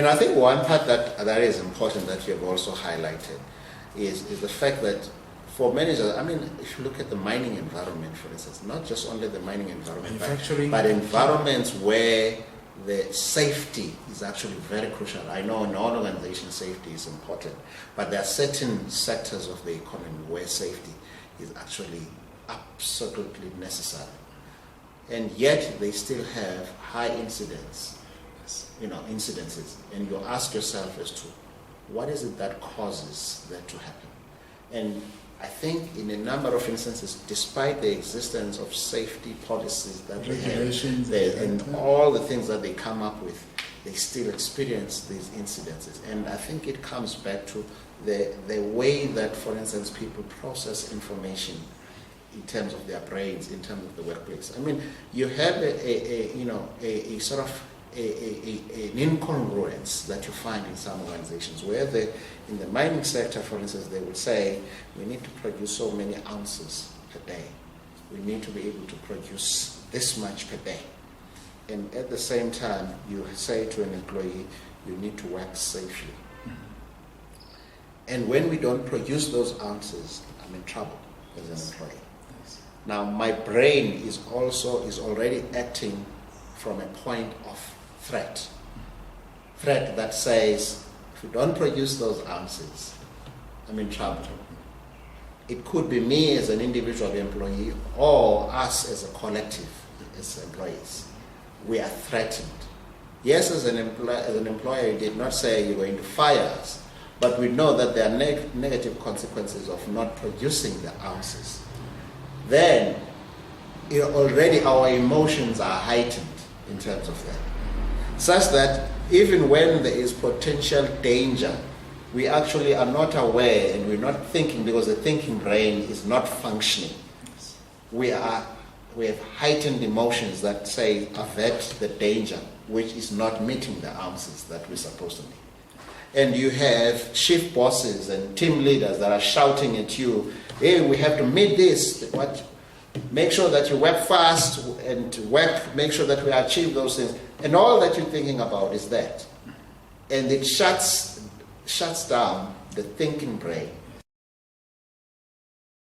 And I think one part that is important that you have also highlighted is the fact that for managers, I mean, if you look at the mining environment, for instance, not just only the mining environment, but environments where the safety is actually very crucial. I know in all organizations safety is important, but there are certain sectors of the economy where safety is actually absolutely necessary. And yet they still have high incidences, and you ask yourself as to what is it that causes that to happen. And I think in a number of instances, despite the existence of safety policies that regulations and all the things that they come up with, they still experience these incidences. And I think it comes back to the way that, for instance, people process information in terms of their brains, in terms of the workplace. I mean, you have a sort of an incongruence that you find in some organizations where in the mining sector, for instance, they will say, we need to produce so many ounces per day. We need to be able to produce this much per day. And at the same time, you say to an employee, you need to work safely. Mm-hmm. And when we don't produce those ounces, I'm in trouble as an employee. Yes. Now, my brain is already acting from a point of threat that says, if you don't produce those ounces, I'm in trouble. It could be me as an individual employee or us as a collective, as employees. We are threatened. Yes, as an employer, you did not say you're going to fire us, but we know that there are negative consequences of not producing the ounces. Then already our emotions are heightened in terms of that. Such that even when there is potential danger, we actually are not aware and we're not thinking because the thinking brain is not functioning. Yes. We have heightened emotions that say avert the danger, which is not meeting the ounces that we're supposed to meet. And you have shift bosses and team leaders that are shouting at you, hey, we have to meet this. Make sure that you work fast and make sure that we achieve those things. And all that you're thinking about is that. And it shuts down the thinking brain